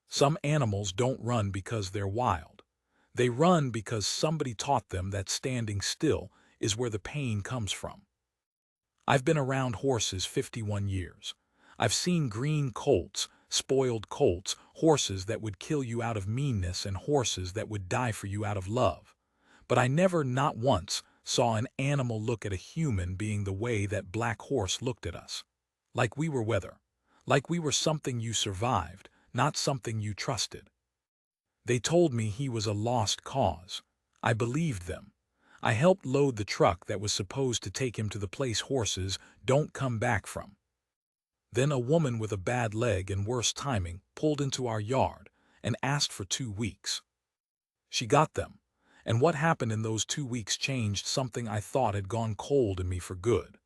Some animals don't run because they're wild. They run because somebody taught them that standing still is where the pain comes from. I've been around horses 51 years. I've seen green colts, spoiled colts, horses that would kill you out of meanness and horses that would die for you out of love. But I never, not once, saw an animal look at a human being the way that Black Horse looked at us. Like we were weather. Like we were something you survived, not something you trusted. They told me he was a lost cause. I believed them. I helped load the truck that was supposed to take him to the place horses don't come back from. Then a woman with a bad leg and worse timing pulled into our yard and asked for 2 weeks. She got them, and what happened in those 2 weeks changed something I thought had gone cold in me for good.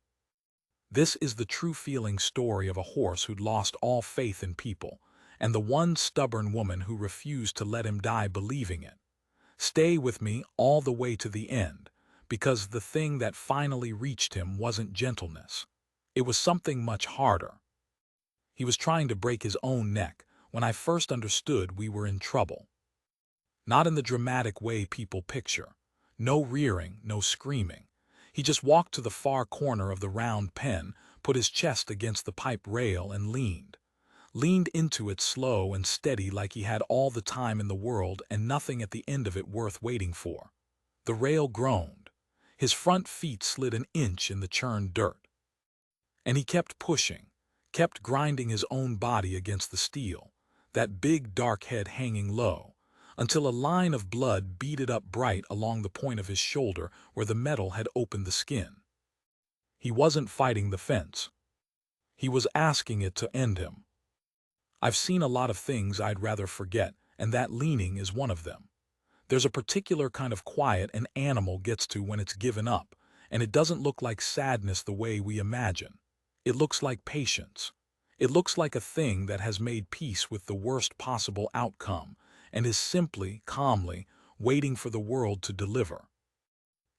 This is the true feeling story of a horse who'd lost all faith in people, and the one stubborn woman who refused to let him die believing it. Stay with me all the way to the end, because the thing that finally reached him wasn't gentleness. It was something much harder. He was trying to break his own neck when I first understood we were in trouble. Not in the dramatic way people picture. No rearing, no screaming. He just walked to the far corner of the round pen, put his chest against the pipe rail and leaned into it slow and steady like he had all the time in the world and nothing at the end of it worth waiting for. The rail groaned. His front feet slid an inch in the churned dirt. And he kept pushing, kept grinding his own body against the steel, that big dark head hanging low, until a line of blood beaded up bright along the point of his shoulder where the metal had opened the skin. He wasn't fighting the fence. He was asking it to end him. I've seen a lot of things I'd rather forget, and that leaning is one of them. There's a particular kind of quiet an animal gets to when it's given up, and it doesn't look like sadness the way we imagine. It looks like patience. It looks like a thing that has made peace with the worst possible outcome and is simply, calmly, waiting for the world to deliver.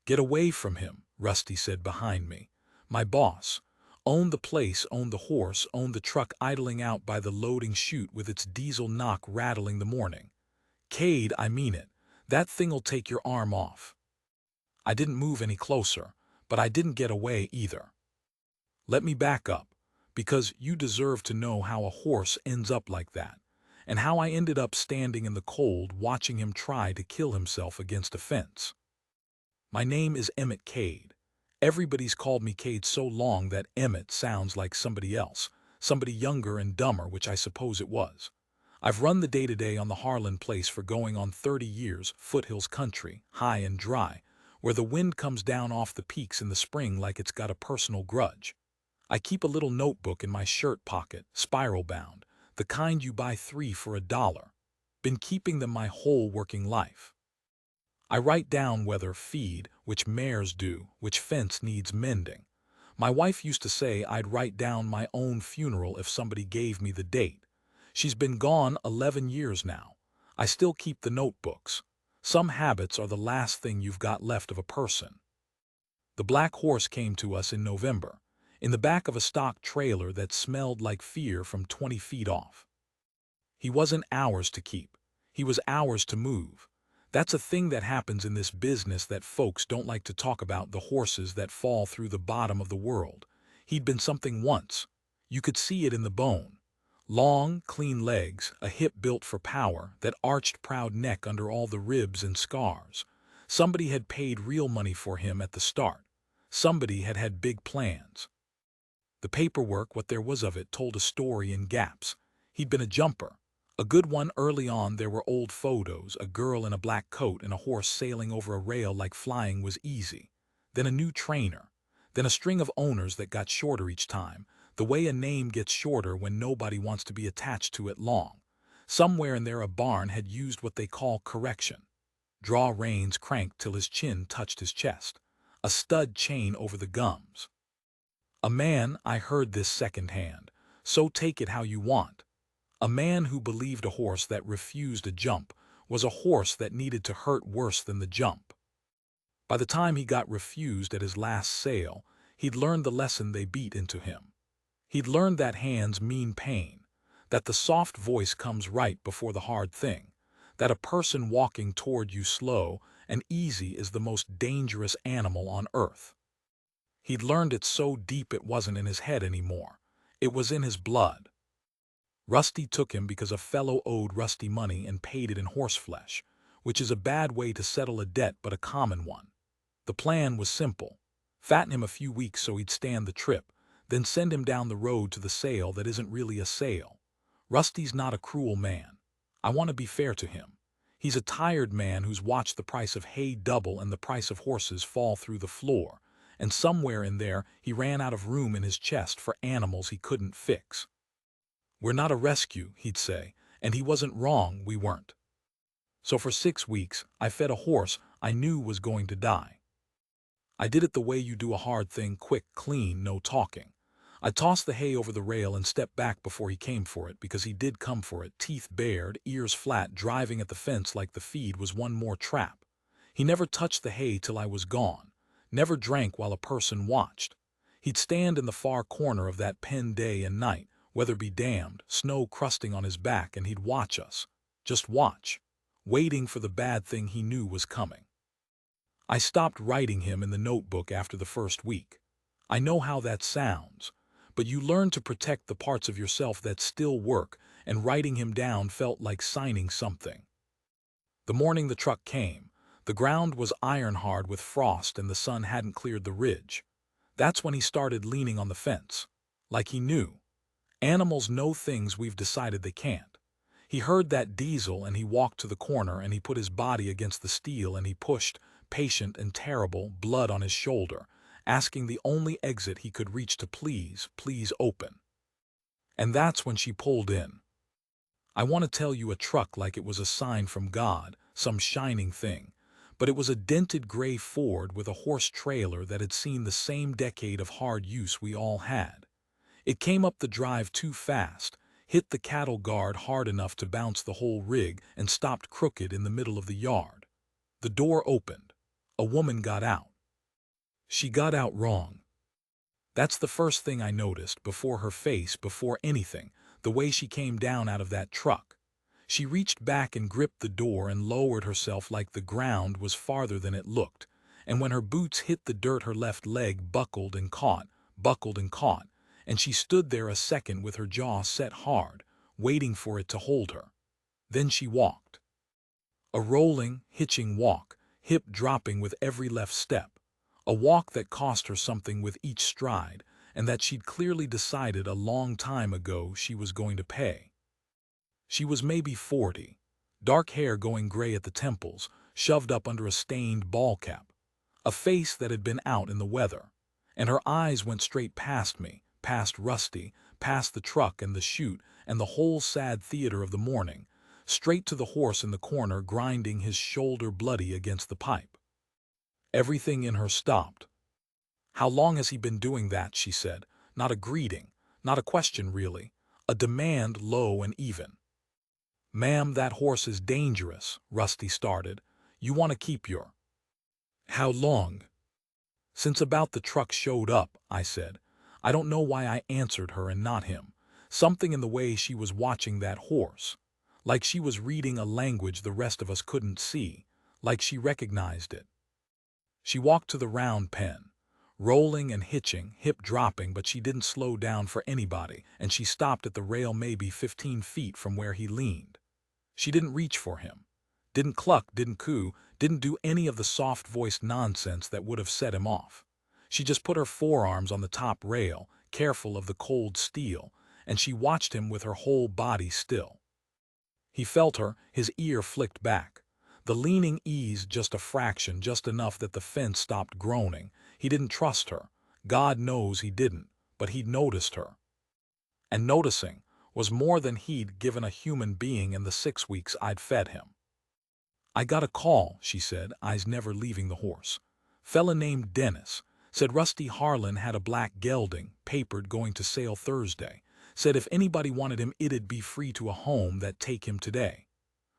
"Get away from him," Rusty said behind me. My boss. Owned the place, owned the horse, owned the truck idling out by the loading chute with its diesel knock rattling the morning. "Cade, I mean it. That thing'll take your arm off." I didn't move any closer, but I didn't get away either. "Let me back up, because you deserve to know how a horse ends up like that, and how I ended up standing in the cold watching him try to kill himself against a fence. My name is Emmett Cade. Everybody's called me Cade so long that Emmett sounds like somebody else, somebody younger and dumber, which I suppose it was. I've run the day-to-day on the Harlan place for going on 30 years, foothills country, high and dry, where the wind comes down off the peaks in the spring like it's got a personal grudge. I keep a little notebook in my shirt pocket, spiral-bound, the kind you buy 3 for $1. Been keeping them my whole working life. I write down whether feed, which mares do, which fence needs mending. My wife used to say I'd write down my own funeral if somebody gave me the date. She's been gone 11 years now. I still keep the notebooks. Some habits are the last thing you've got left of a person. The Black Horse came to us in November, in the back of a stock trailer that smelled like fear from 20 feet off. He wasn't ours to keep. He was ours to move. That's a thing that happens in this business that folks don't like to talk about, the horses that fall through the bottom of the world. He'd been something once. You could see it in the bone. Long, clean legs, a hip built for power, that arched proud neck under all the ribs and scars. Somebody had paid real money for him at the start. Somebody had had big plans. The paperwork, what there was of it, told a story in gaps. He'd been a jumper. A good one early on. There were old photos, a girl in a black coat and a horse sailing over a rail like flying was easy. Then a new trainer. Then a string of owners that got shorter each time, the way a name gets shorter when nobody wants to be attached to it long. Somewhere in there a barn had used what they call correction. Draw reins cranked till his chin touched his chest. A stud chain over the gums. A man, I heard this secondhand, so take it how you want. A man who believed a horse that refused a jump was a horse that needed to hurt worse than the jump. By the time he got refused at his last sale, he'd learned the lesson they beat into him. He'd learned that hands mean pain, that the soft voice comes right before the hard thing, that a person walking toward you slow and easy is the most dangerous animal on earth. He'd learned it so deep it wasn't in his head anymore. It was in his blood. Rusty took him because a fellow owed Rusty money and paid it in horseflesh, which is a bad way to settle a debt but a common one. The plan was simple. Fatten him a few weeks so he'd stand the trip, then send him down the road to the sale that isn't really a sale. Rusty's not a cruel man. I want to be fair to him. He's a tired man who's watched the price of hay double and the price of horses fall through the floor, and somewhere in there he ran out of room in his chest for animals he couldn't fix. "We're not a rescue," he'd say, and he wasn't wrong, we weren't. So for 6 weeks, I fed a horse I knew was going to die. I did it the way you do a hard thing, quick, clean, no talking. I tossed the hay over the rail and stepped back before he came for it, because he did come for it, teeth bared, ears flat, driving at the fence like the feed was one more trap. He never touched the hay till I was gone, never drank while a person watched. He'd stand in the far corner of that pen day and night, weather be damned, snow crusting on his back, and he'd watch us. Just watch, waiting for the bad thing he knew was coming. I stopped writing him in the notebook after the first week. I know how that sounds, but you learn to protect the parts of yourself that still work, and writing him down felt like signing something. The morning the truck came, the ground was iron-hard with frost and the sun hadn't cleared the ridge. That's when he started leaning on the fence, like he knew. Animals know things we've decided they can't. He heard that diesel and he walked to the corner and he put his body against the steel and he pushed, patient and terrible, blood on his shoulder, asking the only exit he could reach to please, please open. And that's when she pulled in. I want to tell you a truck like it was a sign from God, some shining thing, but it was a dented gray Ford with a horse trailer that had seen the same decade of hard use we all had. It came up the drive too fast, hit the cattle guard hard enough to bounce the whole rig, and stopped crooked in the middle of the yard. The door opened. A woman got out. She got out wrong. That's the first thing I noticed, before her face, before anything, the way she came down out of that truck. She reached back and gripped the door and lowered herself like the ground was farther than it looked, and when her boots hit the dirt her left leg buckled and caught, and she stood there a second with her jaw set hard, waiting for it to hold her. Then she walked. A rolling, hitching walk, hip dropping with every left step. A walk that cost her something with each stride, and that she'd clearly decided a long time ago she was going to pay. She was maybe 40, dark hair going gray at the temples, shoved up under a stained ball cap, a face that had been out in the weather, and her eyes went straight past me, past Rusty, past the truck and the chute and the whole sad theater of the morning, straight to the horse in the corner grinding his shoulder bloody against the pipe. Everything in her stopped. "How long has he been doing that?" she said. Not a greeting, not a question really, a demand low and even. "Ma'am, that horse is dangerous," Rusty started. "You want to keep your—" "How long?" "Since about the truck showed up," I said. I don't know why I answered her and not him. Something in the way she was watching that horse. Like she was reading a language the rest of us couldn't see. Like she recognized it. She walked to the round pen, rolling and hitching, hip dropping, but she didn't slow down for anybody, and she stopped at the rail maybe 15 feet from where he leaned. She didn't reach for him. Didn't cluck, didn't coo, didn't do any of the soft-voiced nonsense that would have set him off. She just put her forearms on the top rail, careful of the cold steel, and she watched him with her whole body still. He felt her, his ear flicked back. The leaning eased just a fraction, just enough that the fence stopped groaning. He didn't trust her. God knows he didn't, but he'd noticed her. And noticing was more than he'd given a human being in the 6 weeks I'd fed him. "I got a call," she said, eyes never leaving the horse. "Fella named Dennis. Said Rusty Harlan had a black gelding, papered, going to sale Thursday. Said if anybody wanted him it'd be free to a home that take him today."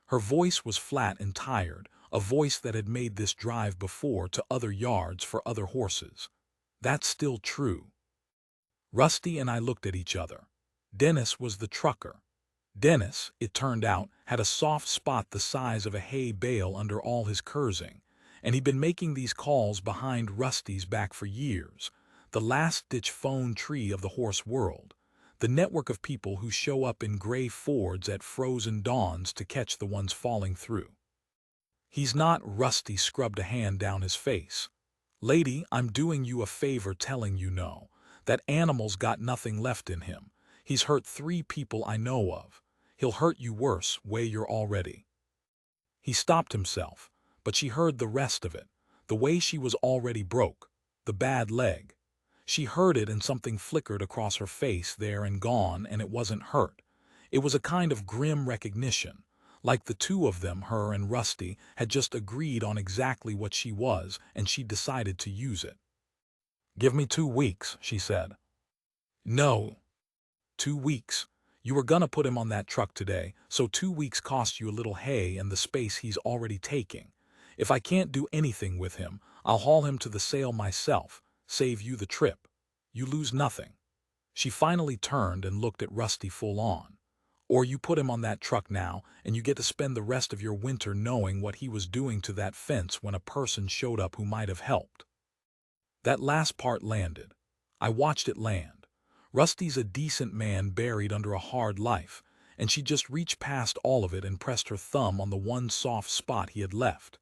Her voice was flat and tired, a voice that had made this drive before to other yards for other horses. That's still true. Rusty and I looked at each other. Dennis was the trucker. Dennis, it turned out, had a soft spot the size of a hay bale under all his cursing, and he'd been making these calls behind Rusty's back for years, the last-ditch phone tree of the horse world, the network of people who show up in gray Fords at frozen dawns to catch the ones falling through. "He's not," Rusty scrubbed a hand down his face. "Lady, I'm doing you a favor telling you no. That animal's got nothing left in him. He's hurt 3 people I know of. He'll hurt you worse, way you're already." He stopped himself, but she heard the rest of it, the way she was already broke, the bad leg. She heard it and something flickered across her face there and gone, and it wasn't hurt. It was a kind of grim recognition, like the two of them, her and Rusty, had just agreed on exactly what she was, and she decided to use it. "Give me 2 weeks," she said. "No. 2 weeks. You were gonna put him on that truck today, so 2 weeks cost you a little hay and the space he's already taking. If I can't do anything with him, I'll haul him to the sale myself, save you the trip. You lose nothing." She finally turned and looked at Rusty full on. "Or you put him on that truck now, and you get to spend the rest of your winter knowing what he was doing to that fence when a person showed up who might have helped." That last part landed. I watched it land. Rusty's a decent man buried under a hard life, and she just reached past all of it and pressed her thumb on the one soft spot he had left.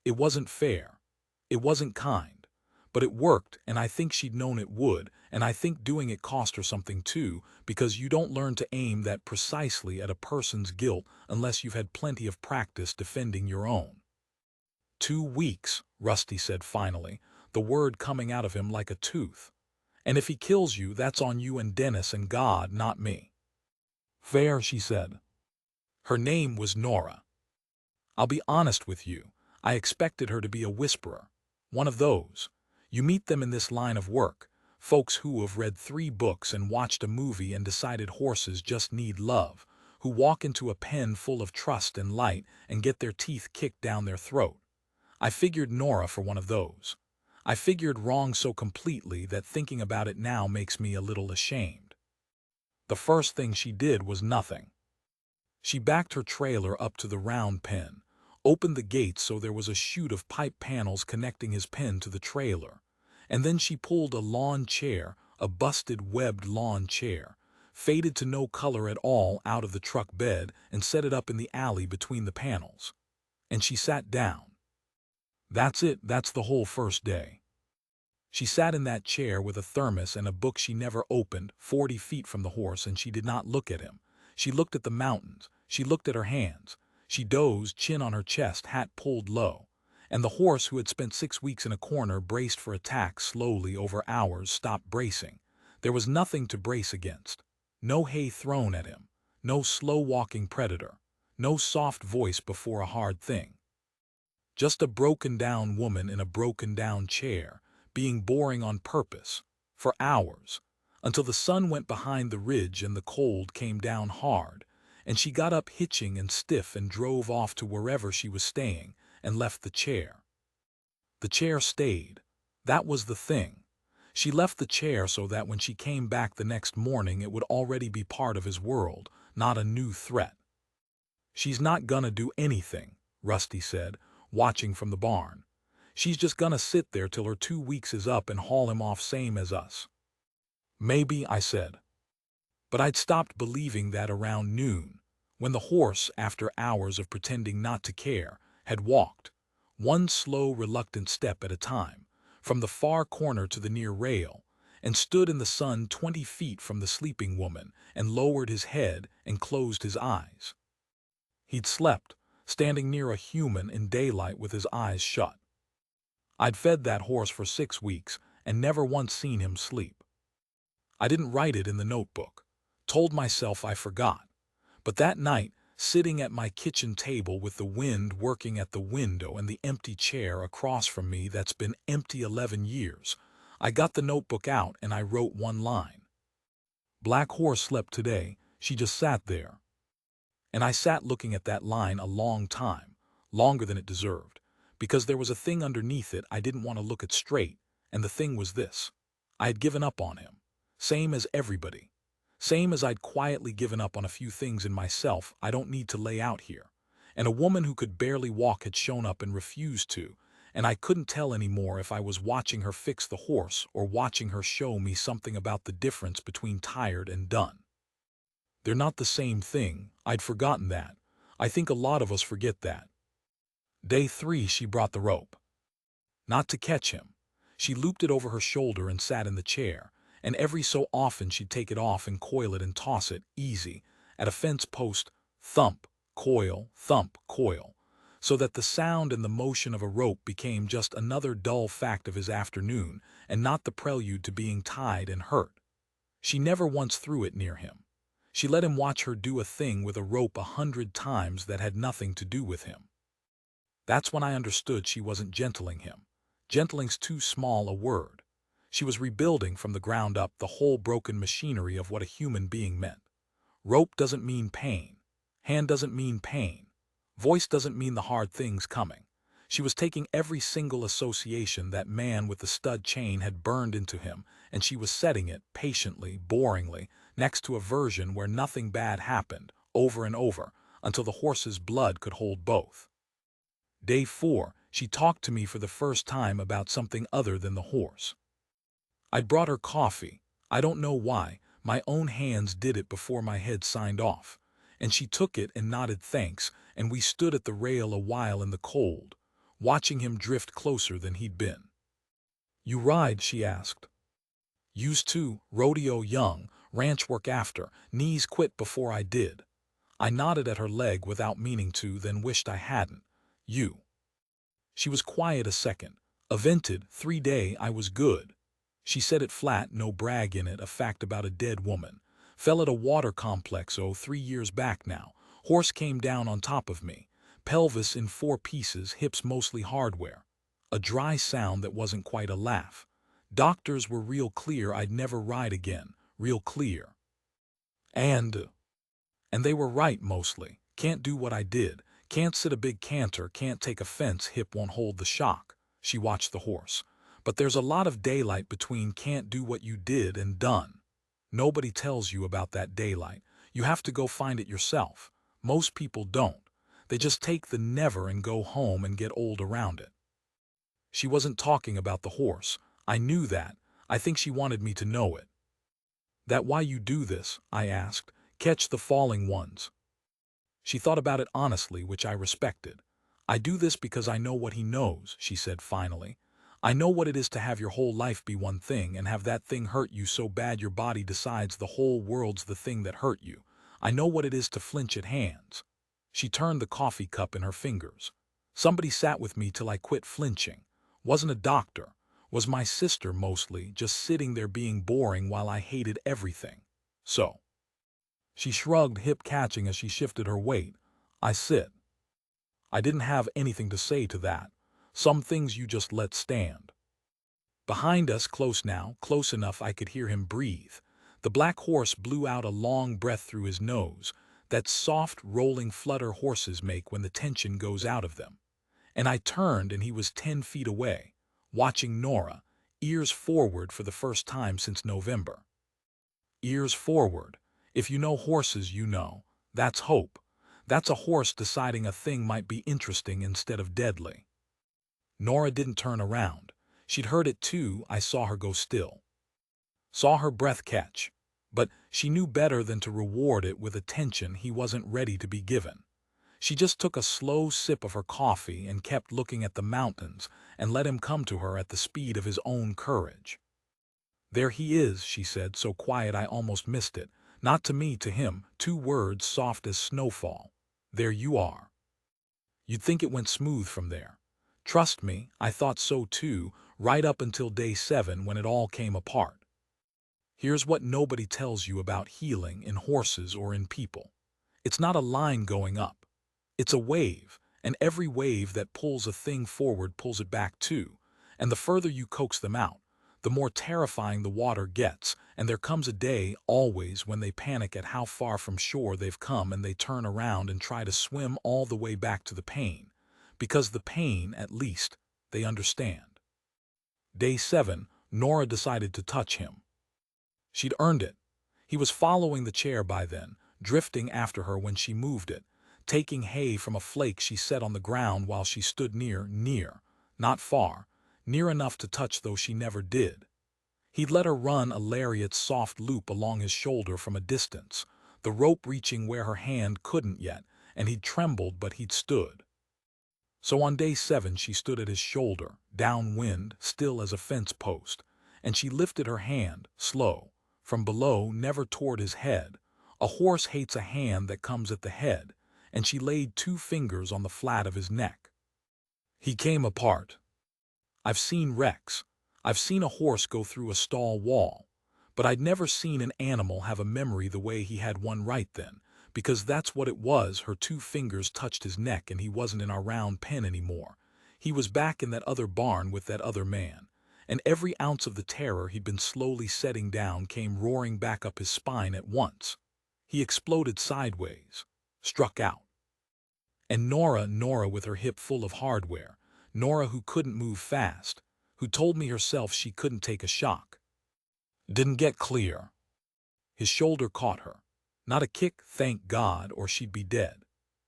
It wasn't fair. It wasn't kind. But it worked, and I think she'd known it would, and I think doing it cost her something too, because you don't learn to aim that precisely at a person's guilt unless you've had plenty of practice defending your own. 2 weeks, Rusty said finally, the word coming out of him like a tooth. "And if he kills you, that's on you and Dennis and God, not me." "Fair," she said. Her name was Nora. I'll be honest with you, I expected her to be a whisperer. One of those. You meet them in this line of work, folks who have read 3 books and watched a movie and decided horses just need love, who walk into a pen full of trust and light and get their teeth kicked down their throat. I figured Nora for one of those. I figured wrong so completely that thinking about it now makes me a little ashamed. The first thing she did was nothing. She backed her trailer up to the round pen, opened the gates so there was a chute of pipe panels connecting his pen to the trailer, and then she pulled a lawn chair, a busted webbed lawn chair, faded to no color at all, out of the truck bed and set it up in the alley between the panels. And she sat down. That's it, that's the whole first day. She sat in that chair with a thermos and a book she never opened, 40 feet from the horse, and she did not look at him. She looked at the mountains. She looked at her hands. She dozed, chin on her chest, hat pulled low. And the horse, who had spent 6 weeks in a corner braced for attack slowly over hours, stopped bracing. There was nothing to brace against. No hay thrown at him. No slow-walking predator. No soft voice before a hard thing. Just a broken-down woman in a broken-down chair, being boring on purpose, for hours, until the sun went behind the ridge and the cold came down hard, and she got up hitching and stiff and drove off to wherever she was staying and left the chair. The chair stayed. That was the thing. She left the chair so that when she came back the next morning it would already be part of his world, not a new threat. "She's not gonna do anything," Rusty said, watching from the barn. "She's just gonna sit there till her 2 weeks is up and haul him off same as us." "Maybe," I said. But I'd stopped believing that around noon, when the horse, after hours of pretending not to care, had walked, one slow, reluctant step at a time, from the far corner to the near rail, and stood in the sun 20 feet from the sleeping woman, and lowered his head and closed his eyes. He'd slept, standing near a human in daylight with his eyes shut. I'd fed that horse for 6 weeks and never once seen him sleep. I didn't write it in the notebook. Told myself I forgot. But that night, sitting at my kitchen table with the wind working at the window and the empty chair across from me that's been empty 11 years, I got the notebook out and I wrote one line. "Black horse slept today, she just sat there." And I sat looking at that line a long time, longer than it deserved, because there was a thing underneath it I didn't want to look at straight, and the thing was this. I had given up on him. Same as everybody. Same as I'd quietly given up on a few things in myself I don't need to lay out here. And a woman who could barely walk had shown up and refused to, and I couldn't tell anymore if I was watching her fix the horse or watching her show me something about the difference between tired and done. They're not the same thing, I'd forgotten that. I think a lot of us forget that. Day 3 she brought the rope. Not to catch him. She looped it over her shoulder and sat in the chair, and every so often she'd take it off and coil it and toss it, easy, at a fence post, thump, coil, so that the sound and the motion of a rope became just another dull fact of his afternoon and not the prelude to being tied and hurt. She never once threw it near him. She let him watch her do a thing with a rope 100 times that had nothing to do with him. That's when I understood she wasn't gentling him. Gentling's too small a word. She was rebuilding from the ground up the whole broken machinery of what a human being meant. Rope doesn't mean pain. Hand doesn't mean pain. Voice doesn't mean the hard things coming. She was taking every single association that man with the stud chain had burned into him, and she was setting it, patiently, boringly, next to a version where nothing bad happened, over and over, until the horse's blood could hold both. Day 4, she talked to me for the first time about something other than the horse. I'd brought her coffee. I don't know why. My own hands did it before my head signed off. And she took it and nodded thanks, and we stood at the rail a while in the cold, watching him drift closer than he'd been. "You ride?" she asked. "Used to, rodeo young, ranch work after, knees quit before I did." I nodded at her leg without meaning to, then wished I hadn't. "You?" She was quiet a second. "Avented, 3 day, I was good." She said it flat, no brag in it, a fact about a dead woman. "Fell at a water complex, 3 years back now. Horse came down on top of me. Pelvis in 4 pieces, hips mostly hardware." A dry sound that wasn't quite a laugh. "Doctors were real clear I'd never ride again, real clear. And they were right mostly. Can't do what I did. Can't sit a big canter, can't take a fence, hip won't hold the shock." She watched the horse. "But there's a lot of daylight between can't do what you did and done. Nobody tells you about that daylight. You have to go find it yourself. Most people don't. They just take the never and go home and get old around it." She wasn't talking about the horse. I knew that. I think she wanted me to know it. "That why you do this?" I asked. "Catch the falling ones?" She thought about it honestly, which I respected. "I do this because I know what he knows," she said finally. "I know what it is to have your whole life be one thing and have that thing hurt you so bad your body decides the whole world's the thing that hurt you. I know what it is to flinch at hands." She turned the coffee cup in her fingers. "Somebody sat with me till I quit flinching. Wasn't a doctor. Was my sister mostly, just sitting there being boring while I hated everything. So." She shrugged, hip catching as she shifted her weight. "I sit." I didn't have anything to say to that. Some things you just let stand. Behind us, close now, close enough I could hear him breathe. The black horse blew out a long breath through his nose, that soft, rolling flutter horses make when the tension goes out of them. And I turned and he was 10 feet away, watching Nora, ears forward for the first time since November. Ears forward. If you know horses, you know. That's hope. That's a horse deciding a thing might be interesting instead of deadly. Nora didn't turn around. She'd heard it too. I saw her go still. Saw her breath catch. But she knew better than to reward it with attention he wasn't ready to be given. She just took a slow sip of her coffee and kept looking at the mountains and let him come to her at the speed of his own courage. "There he is," she said, so quiet I almost missed it. Not to me, to him, 2 words soft as snowfall. "There you are." You'd think it went smooth from there. Trust me, I thought so too, right up until day 7 when it all came apart. Here's what nobody tells you about healing in horses or in people. It's not a line going up. It's a wave, and every wave that pulls a thing forward pulls it back too, and the further you coax them out, the more terrifying the water gets, and there comes a day, always, when they panic at how far from shore they've come and they turn around and try to swim all the way back to the pain, because the pain, at least, they understand. Day 7, Nora decided to touch him. She'd earned it. He was following the chair by then, drifting after her when she moved it, taking hay from a flake she set on the ground while she stood near, not far, near enough to touch though she never did. He'd let her run a lariat's soft loop along his shoulder from a distance, the rope reaching where her hand couldn't yet, and he'd trembled but he'd stood. So on day 7 she stood at his shoulder, downwind, still as a fence post, and she lifted her hand, slow, from below, never toward his head. A horse hates a hand that comes at the head, and she laid 2 fingers on the flat of his neck. He came apart. I've seen wrecks. I've seen a horse go through a stall wall. But I'd never seen an animal have a memory the way he had one right then, because that's what it was. Her 2 fingers touched his neck and he wasn't in our round pen anymore. He was back in that other barn with that other man. And every ounce of the terror he'd been slowly setting down came roaring back up his spine at once. He exploded sideways, struck out. And Nora with her hip full of hardware, Nora who couldn't move fast, who told me herself she couldn't take a shock. Didn't get clear. His shoulder caught her. Not a kick, thank God, or she'd be dead.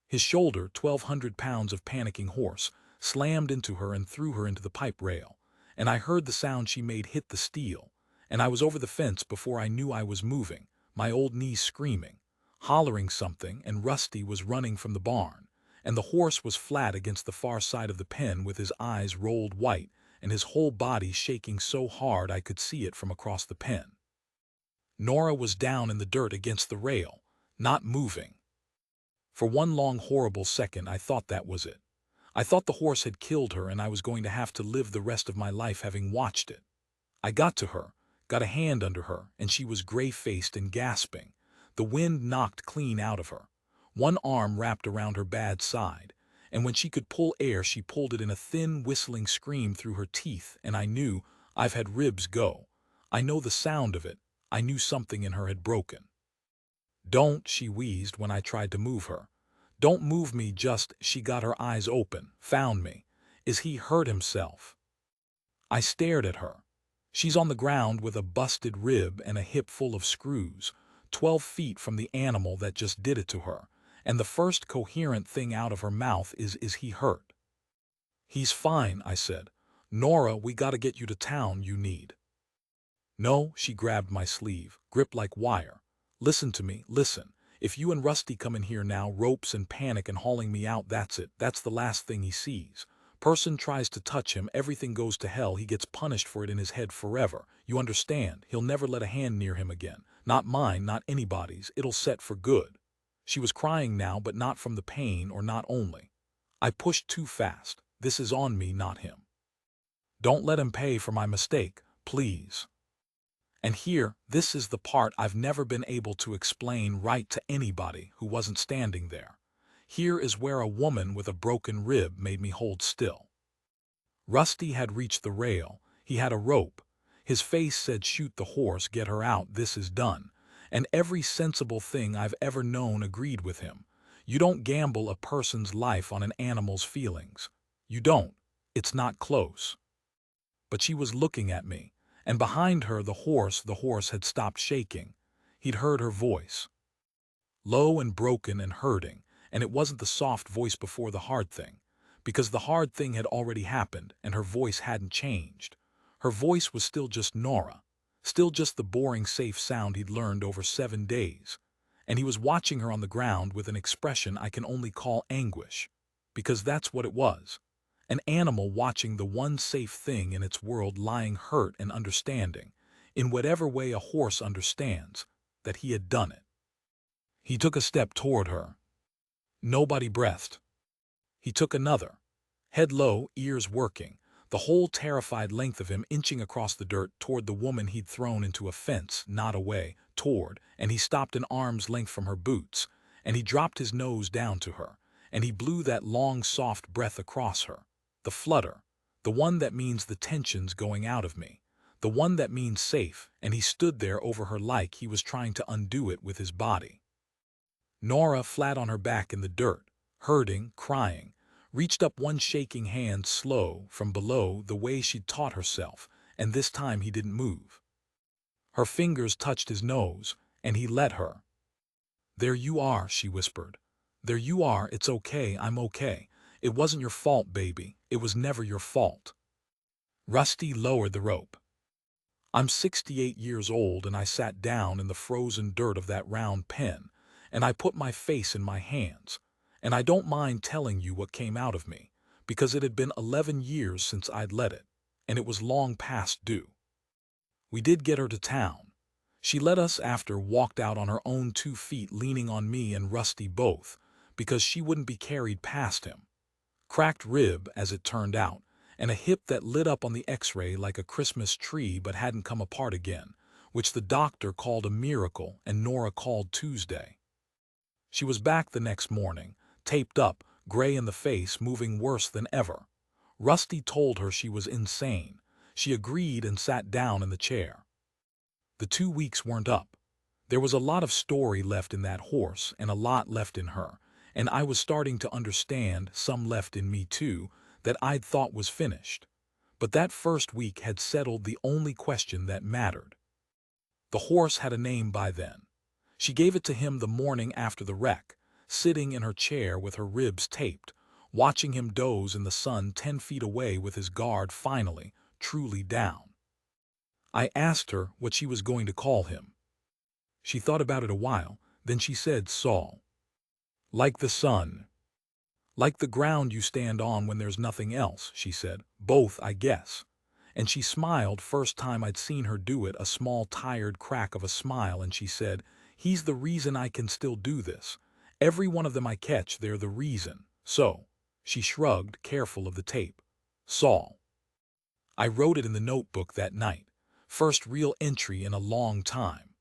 His shoulder, 1,200 pounds of panicking horse, slammed into her and threw her into the pipe rail, and I heard the sound she made hit the steel, and I was over the fence before I knew I was moving, my old knees screaming, hollering something, and Rusty was running from the barn, and the horse was flat against the far side of the pen with his eyes rolled white and his whole body shaking so hard I could see it from across the pen. Nora was down in the dirt against the rail, not moving. For one long horrible second I thought that was it. I thought the horse had killed her and I was going to have to live the rest of my life having watched it. I got to her, got a hand under her, and she was gray-faced and gasping. The wind knocked clean out of her. One arm wrapped around her bad side, and when she could pull air she pulled it in a thin whistling scream through her teeth, and I knew, I've had ribs go. I know the sound of it. I knew something in her had broken. "Don't," she wheezed when I tried to move her. "Don't move me, just—" She got her eyes open, found me. "Is he hurt himself?" I stared at her. She's on the ground with a busted rib and a hip full of screws, 12 feet from the animal that just did it to her, and the first coherent thing out of her mouth is he hurt?" "He's fine," I said. "Nora, we gotta get you to town, you need." "No," she grabbed my sleeve, grip like wire. "Listen to me, listen. If you and Rusty come in here now, ropes and panic and hauling me out, that's it. That's the last thing he sees. Person tries to touch him, everything goes to hell, he gets punished for it in his head forever. You understand? He'll never let a hand near him again. Not mine, not anybody's. It'll set for good." She was crying now, but not from the pain, or not only. I pushed too fast. "This is on me, not him. Don't let him pay for my mistake, please." And here, this is the part I've never been able to explain right to anybody who wasn't standing there. Here is where a woman with a broken rib made me hold still. Rusty had reached the rail. He had a rope. His face said, "Shoot the horse, get her out, this is done." And every sensible thing I've ever known agreed with him. You don't gamble a person's life on an animal's feelings. You don't. It's not close. But she was looking at me, and behind her the horse had stopped shaking. He'd heard her voice. Low and broken and hurting, and it wasn't the soft voice before the hard thing, because the hard thing had already happened and her voice hadn't changed. Her voice was still just Nora, still just the boring safe sound he'd learned over 7 days. And he was watching her on the ground with an expression I can only call anguish, because that's what it was. An animal watching the one safe thing in its world lying hurt and understanding, in whatever way a horse understands, that he had done it. He took a step toward her. Nobody breathed. He took another. Head low, ears working, the whole terrified length of him inching across the dirt toward the woman he'd thrown into a fence, not away, toward, and he stopped an arm's length from her boots, and he dropped his nose down to her, and he blew that long, soft breath across her. The flutter, the one that means the tension's going out of me, the one that means safe, and he stood there over her like he was trying to undo it with his body. Nora, flat on her back in the dirt, hurting, crying, reached up one shaking hand slow from below the way she'd taught herself, and this time he didn't move. Her fingers touched his nose, and he let her. "There you are," she whispered. "There you are, it's okay, I'm okay. It wasn't your fault, baby. It was never your fault." Rusty lowered the rope. I'm 68 years old, and I sat down in the frozen dirt of that round pen, and I put my face in my hands. And I don't mind telling you what came out of me, because it had been 11 years since I'd let it, and it was long past due. We did get her to town. She let us after walked out on her own 2 feet, leaning on me and Rusty both, because she wouldn't be carried past him. Cracked rib, as it turned out, and a hip that lit up on the x-ray like a Christmas tree but hadn't come apart again, which the doctor called a miracle and Nora called Tuesday. She was back the next morning, taped up, gray in the face, moving worse than ever. Rusty told her she was insane. She agreed and sat down in the chair. The 2 weeks weren't up. There was a lot of story left in that horse and a lot left in her, and I was starting to understand, some left in me too, that I'd thought was finished. But that first week had settled the only question that mattered. The horse had a name by then. She gave it to him the morning after the wreck, sitting in her chair with her ribs taped, watching him doze in the sun 10 feet away with his guard finally, truly down. I asked her what she was going to call him. She thought about it a while, then she said Saul. Like the sun. Like the ground you stand on when there's nothing else, she said. Both, I guess. And she smiled, first time I'd seen her do it, a small tired crack of a smile, and she said, "He's the reason I can still do this. Every one of them I catch, they're the reason. So," she shrugged, careful of the tape. "Saul." I wrote it in the notebook that night. First real entry in a long time.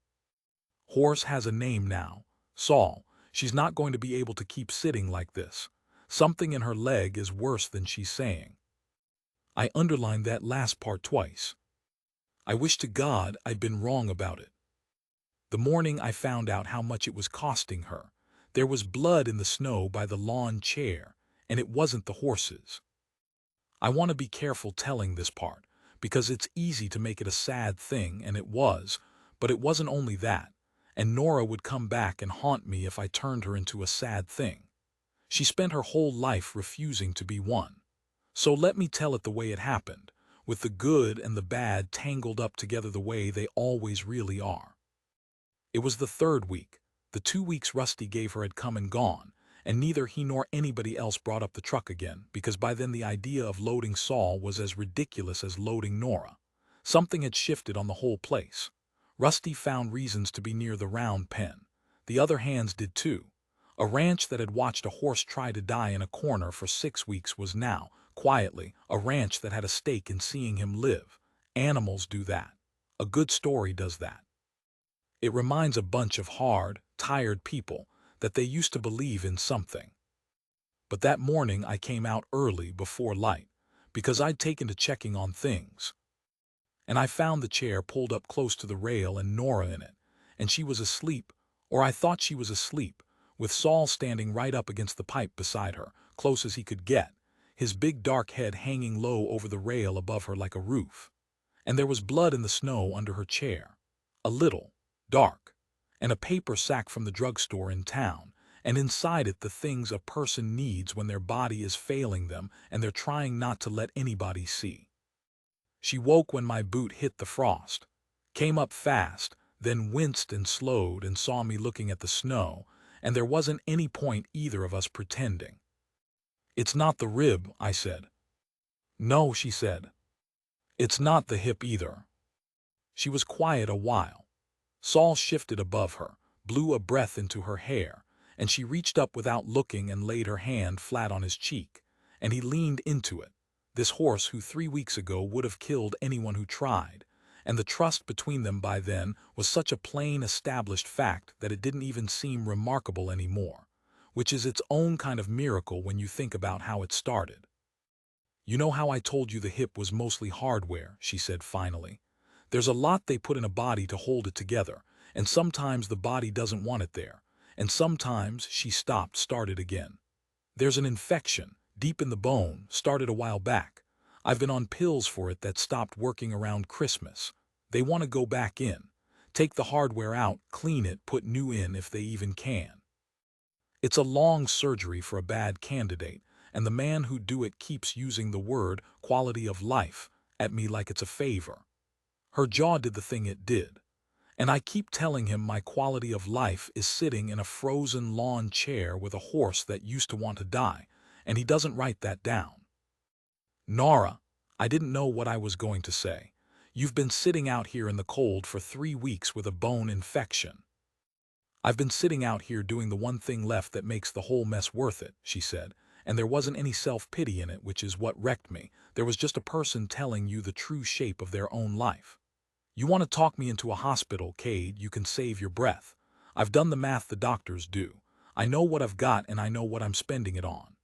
Horse has a name now. Saul. She's not going to be able to keep sitting like this. Something in her leg is worse than she's saying. I underlined that last part twice. I wish to God I'd been wrong about it. The morning I found out how much it was costing her, there was blood in the snow by the lawn chair, and it wasn't the horse's. I want to be careful telling this part, because it's easy to make it a sad thing, and it was, but it wasn't only that, and Nora would come back and haunt me if I turned her into a sad thing. She spent her whole life refusing to be one. So let me tell it the way it happened, with the good and the bad tangled up together the way they always really are. It was the 3rd week. The 2 weeks Rusty gave her had come and gone, and neither he nor anybody else brought up the truck again, because by then the idea of loading Saul was as ridiculous as loading Nora. Something had shifted on the whole place. Rusty found reasons to be near the round pen. The other hands did too. A ranch that had watched a horse try to die in a corner for 6 weeks was now, quietly, a ranch that had a stake in seeing him live. Animals do that. A good story does that. It reminds a bunch of hard, tired people that they used to believe in something. But that morning I came out early before light, because I'd taken to checking on things. And I found the chair pulled up close to the rail and Nora in it, and she was asleep, or I thought she was asleep, with Saul standing right up against the pipe beside her, close as he could get, his big dark head hanging low over the rail above her like a roof. And there was blood in the snow under her chair. A little. Dark. And a paper sack from the drugstore in town, and inside it the things a person needs when their body is failing them and they're trying not to let anybody see. She woke when my boot hit the frost, came up fast, then winced and slowed and saw me looking at the snow, and there wasn't any point either of us pretending. "It's not the rib," I said. "No," she said. "It's not the hip either." She was quiet a while. Saul shifted above her, blew a breath into her hair, and she reached up without looking and laid her hand flat on his cheek, and he leaned into it, this horse who 3 weeks ago would have killed anyone who tried, and the trust between them by then was such a plain established fact that it didn't even seem remarkable anymore, which is its own kind of miracle when you think about how it started. "You know how I told you the hip was mostly hardware," she said finally. "There's a lot they put in a body to hold it together, and sometimes the body doesn't want it there, and sometimes," she stopped, started again. "There's an infection, deep in the bone, started a while back. I've been on pills for it that stopped working around Christmas. They want to go back in. Take the hardware out, clean it, put new in if they even can. It's a long surgery for a bad candidate, and the man who do it keeps using the word quality of life at me like it's a favor. Her jaw did the thing it did. And I keep telling him my quality of life is sitting in a frozen lawn chair with a horse that used to want to die, and he doesn't write that down. Nora, I didn't know what I was going to say. You've been sitting out here in the cold for 3 weeks with a bone infection. I've been sitting out here doing the one thing left that makes the whole mess worth it, she said, and there wasn't any self-pity in it, which is what wrecked me. There was just a person telling you the true shape of their own life. You want to talk me into a hospital, Cade, you can save your breath. I've done the math the doctors do. I know what I've got and I know what I'm spending it on.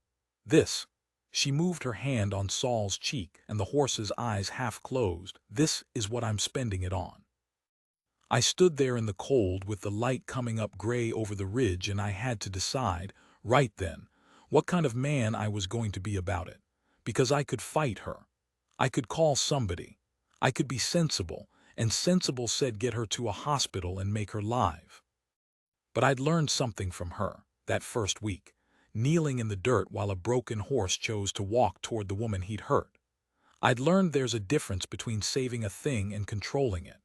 This. She moved her hand on Saul's cheek and the horse's eyes half closed. This is what I'm spending it on. I stood there in the cold with the light coming up gray over the ridge, and I had to decide, right then, what kind of man I was going to be about it. Because I could fight her. I could call somebody. I could be sensible, and sensible said get her to a hospital and make her live. But I'd learned something from her, that first week, kneeling in the dirt while a broken horse chose to walk toward the woman he'd hurt. I'd learned there's a difference between saving a thing and controlling it.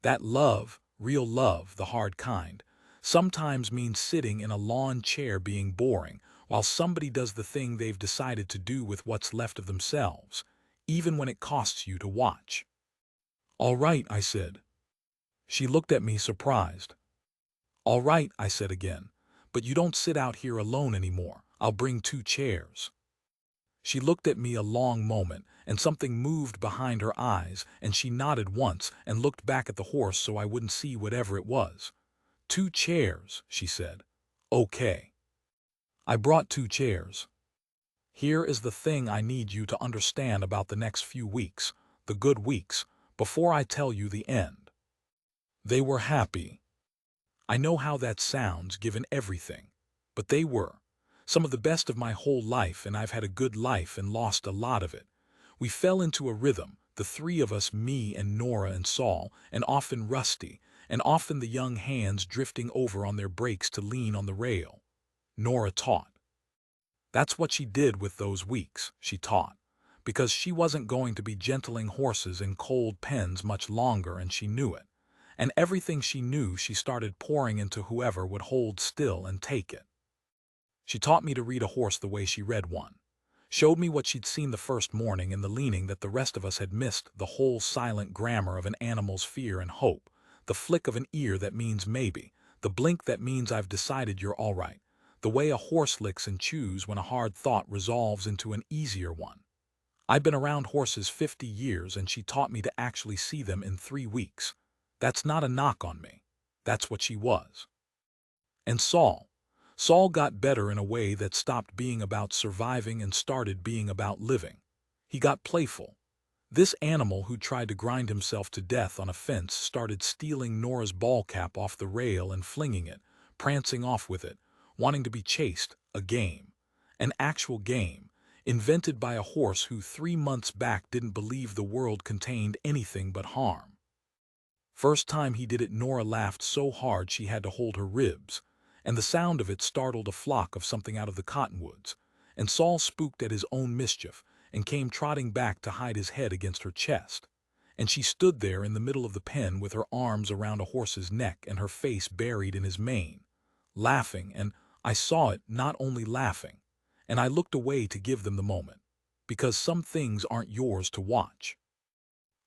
That love, real love, the hard kind, sometimes means sitting in a lawn chair being boring while somebody does the thing they've decided to do with what's left of themselves, even when it costs you to watch. All right, I said. She looked at me surprised. All right, I said again, but you don't sit out here alone anymore. I'll bring 2 chairs. She looked at me a long moment, and something moved behind her eyes, and she nodded once and looked back at the horse so I wouldn't see whatever it was. 2 chairs, she said. Okay. I brought 2 chairs. Here is the thing I need you to understand about the next few weeks, the good weeks, before I tell you the end. They were happy. I know how that sounds given everything, but they were. Some of the best of my whole life, and I've had a good life and lost a lot of it. We fell into a rhythm, the 3 of us, me and Nora and Saul, and often Rusty, and often the young hands drifting over on their brakes to lean on the rail. Nora taught. That's what she did with those weeks, she taught, because she wasn't going to be gentling horses in cold pens much longer, and she knew it. And everything she knew she started pouring into whoever would hold still and take it. She taught me to read a horse the way she read one. Showed me what she'd seen the first morning in the leaning that the rest of us had missed, the whole silent grammar of an animal's fear and hope, the flick of an ear that means maybe, the blink that means I've decided you're all right, the way a horse licks and chews when a hard thought resolves into an easier one. I'd been around horses 50 years, and she taught me to actually see them in 3 weeks. That's not a knock on me. That's what she was. And Saul got better in a way that stopped being about surviving and started being about living. He got playful. This animal who tried to grind himself to death on a fence started stealing Nora's ball cap off the rail and flinging it, prancing off with it, wanting to be chased, a game. An actual game, invented by a horse who 3 months back didn't believe the world contained anything but harm. First time he did it, Nora laughed so hard she had to hold her ribs, and the sound of it startled a flock of something out of the cottonwoods, and Saul spooked at his own mischief and came trotting back to hide his head against her chest. And she stood there in the middle of the pen with her arms around a horse's neck and her face buried in his mane, laughing, and I saw it, not only laughing, and I looked away to give them the moment, because some things aren't yours to watch.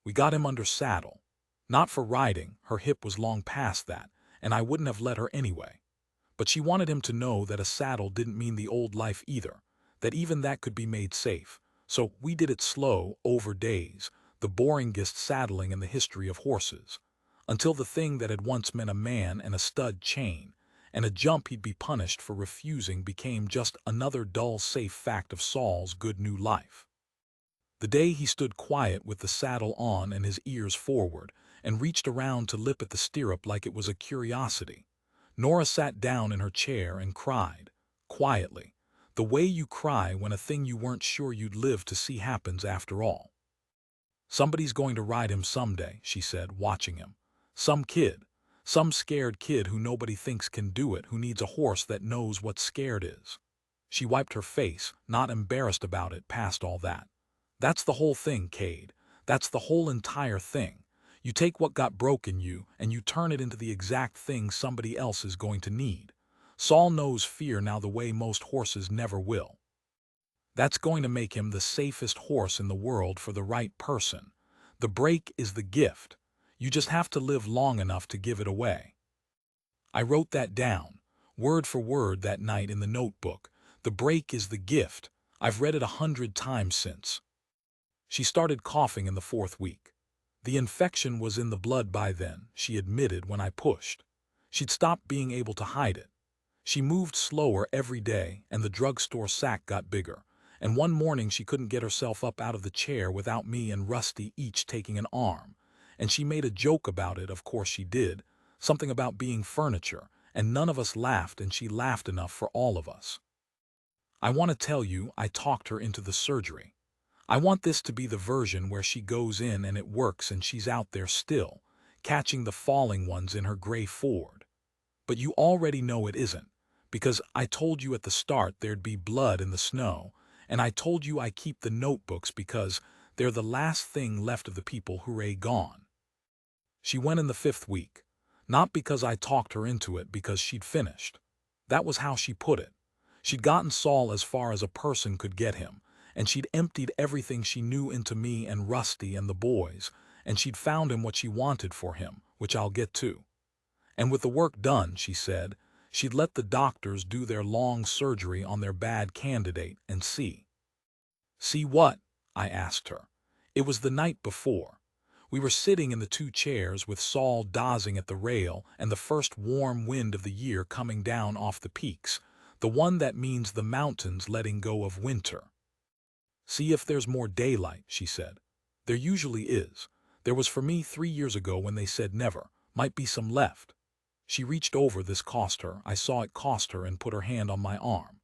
We got him under saddle. Not for riding, her hip was long past that, and I wouldn't have let her anyway. But she wanted him to know that a saddle didn't mean the old life either, that even that could be made safe. So we did it slow, over days, the boringest saddling in the history of horses, until the thing that had once meant a man and a stud chain, and a jump he'd be punished for refusing, became just another dull, safe fact of Saul's good new life. The day he stood quiet with the saddle on and his ears forward, and reached around to lip at the stirrup like it was a curiosity, Nora sat down in her chair and cried, quietly, the way you cry when a thing you weren't sure you'd live to see happens after all. Somebody's going to ride him someday, she said, watching him. Some kid. Some scared kid who nobody thinks can do it, who needs a horse that knows what scared is. She wiped her face, not embarrassed about it past all that. That's the whole thing, Cade. That's the whole entire thing. You take what got broke in you and you turn it into the exact thing somebody else is going to need. Saul knows fear now the way most horses never will. That's going to make him the safest horse in the world for the right person. The break is the gift. You just have to live long enough to give it away. I wrote that down, word for word that night in the notebook. The break is the gift. I've read it 100 times since. She started coughing in the 4th week. The infection was in the blood by then, she admitted when I pushed. She'd stopped being able to hide it. She moved slower every day, and the drugstore sack got bigger. And one morning she couldn't get herself up out of the chair without me and Rusty each taking an arm. And she made a joke about it, of course she did, something about being furniture, and none of us laughed, and she laughed enough for all of us. I want to tell you, I talked her into the surgery. I want this to be the version where she goes in and it works and she's out there still, catching the falling ones in her gray Ford. But you already know it isn't, because I told you at the start there'd be blood in the snow, and I told you I keep the notebooks because they're the last thing left of the people who're gone. She went in the 5th week, not because I talked her into it, because she'd finished. That was how she put it. She'd gotten Saul as far as a person could get him, and she'd emptied everything she knew into me and Rusty and the boys, and she'd found him what she wanted for him, which I'll get to. And with the work done, she said, she'd let the doctors do their long surgery on their bad candidate and see. See what? I asked her. It was the night before. We were sitting in the 2 chairs with Saul dozing at the rail and the first warm wind of the year coming down off the peaks, the one that means the mountains letting go of winter. See if there's more daylight, she said. There usually is. There was for me 3 years ago when they said never. Might be some left. She reached over. This cost her. I saw it cost her, and put her hand on my arm.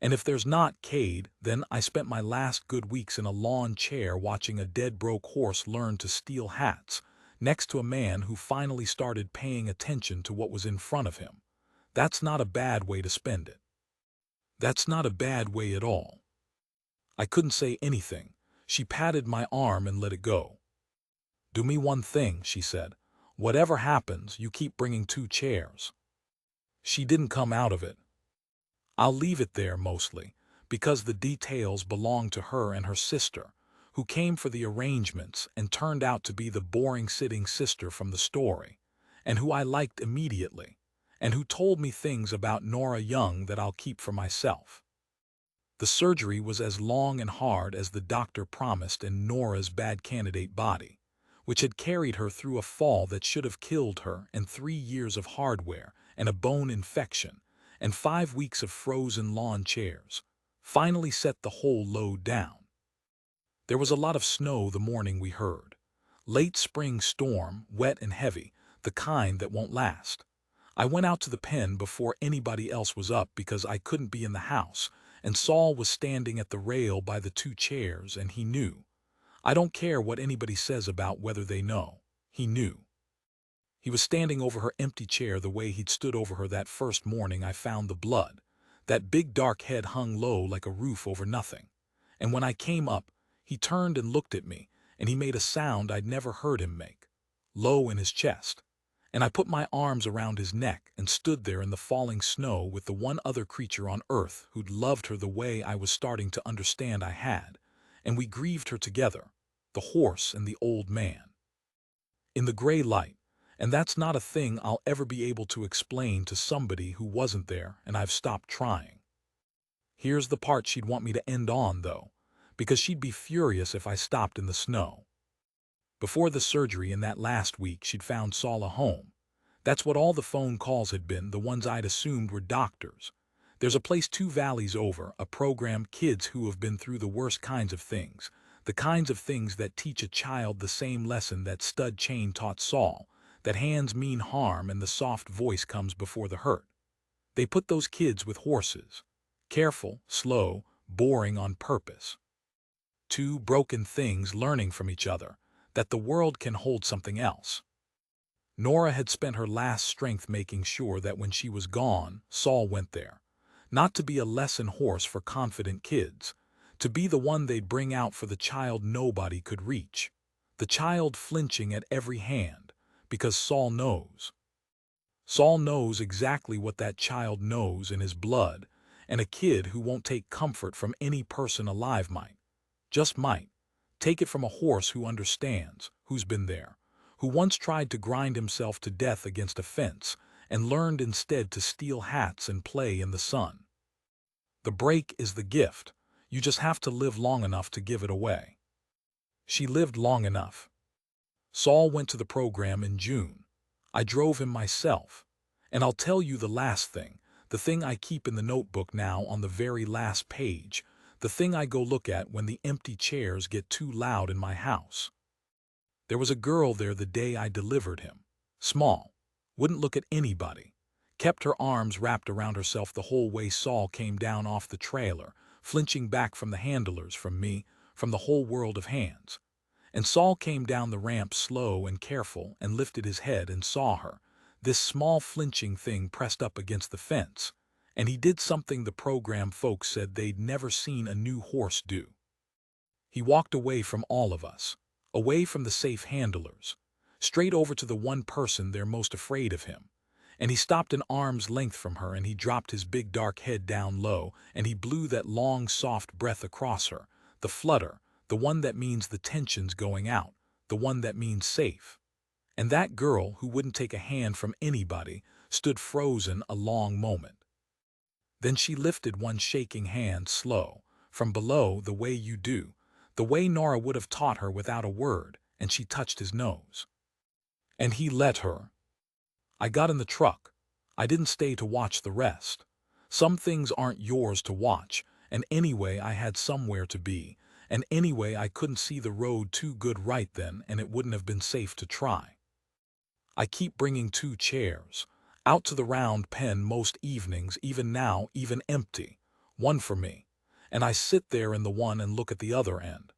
And if there's not, Cade, then I spent my last good weeks in a lawn chair watching a dead broke horse learn to steal hats, next to a man who finally started paying attention to what was in front of him. That's not a bad way to spend it. That's not a bad way at all. I couldn't say anything. She patted my arm and let it go. Do me one thing, she said. Whatever happens, you keep bringing 2 chairs. She didn't come out of it. I'll leave it there mostly, because the details belong to her and her sister, who came for the arrangements and turned out to be the boring sitting sister from the story, and who I liked immediately, and who told me things about Nora Young that I'll keep for myself. The surgery was as long and hard as the doctor promised in Nora's bad candidate body, which had carried her through a fall that should have killed her, and 3 years of hardware and a bone infection, and 5 weeks of frozen lawn chairs, finally set the whole load down. There was a lot of snow the morning we heard. Late spring storm, wet and heavy, the kind that won't last. I went out to the pen before anybody else was up because I couldn't be in the house, and Saul was standing at the rail by the 2 chairs, and he knew. I don't care what anybody says about whether they know. He knew. He was standing over her empty chair the way he'd stood over her that first morning I found the blood. That big dark head hung low like a roof over nothing. And when I came up, he turned and looked at me, and he made a sound I'd never heard him make, low in his chest. And I put my arms around his neck and stood there in the falling snow with the one other creature on earth who'd loved her the way I was starting to understand I had, and we grieved her together, the horse and the old man. In the gray light, and that's not a thing I'll ever be able to explain to somebody who wasn't there, and I've stopped trying. Here's the part she'd want me to end on, though, because she'd be furious if I stopped in the snow. Before the surgery in that last week, she'd found Saul a home. That's what all the phone calls had been, the ones I'd assumed were doctors. There's a place 2 valleys over, a program, kids who have been through the worst kinds of things, the kinds of things that teach a child the same lesson that stud chain taught Saul, that hands mean harm and the soft voice comes before the hurt. They put those kids with horses. Careful, slow, boring on purpose. 2 broken things learning from each other, that the world can hold something else. Nora had spent her last strength making sure that when she was gone, Saul went there. Not to be a lesson horse for confident kids, to be the one they'd bring out for the child nobody could reach. The child flinching at every hand, because Saul knows. Saul knows exactly what that child knows in his blood, and a kid who won't take comfort from any person alive might, just might, take it from a horse who understands, who's been there, who once tried to grind himself to death against a fence and learned instead to steal hats and play in the sun. The break is the gift. You just have to live long enough to give it away. She lived long enough. Saul went to the program in June. I drove him myself. And I'll tell you the last thing, the thing I keep in the notebook now on the very last page, the thing I go look at when the empty chairs get too loud in my house. There was a girl there the day I delivered him. Small. Wouldn't look at anybody. Kept her arms wrapped around herself the whole way Saul came down off the trailer, flinching back from the handlers, from me, from the whole world of hands. And Saul came down the ramp slow and careful and lifted his head and saw her, this small flinching thing pressed up against the fence, and he did something the program folks said they'd never seen a new horse do. He walked away from all of us, away from the safe handlers, straight over to the one person they're most afraid of him, and he stopped an arm's length from her and he dropped his big dark head down low and he blew that long soft breath across her, the flutter, the one that means the tension's going out, the one that means safe. And that girl, who wouldn't take a hand from anybody, stood frozen a long moment. Then she lifted one shaking hand slow, from below the way you do, the way Nora would have taught her without a word, and she touched his nose. And he let her. I got in the truck. I didn't stay to watch the rest. Some things aren't yours to watch, and anyway I had somewhere to be, and anyway I couldn't see the road too good right then and it wouldn't have been safe to try. I keep bringing 2 chairs, out to the round pen most evenings, even now, even empty, one for me, and I sit there in the one and look at the other end.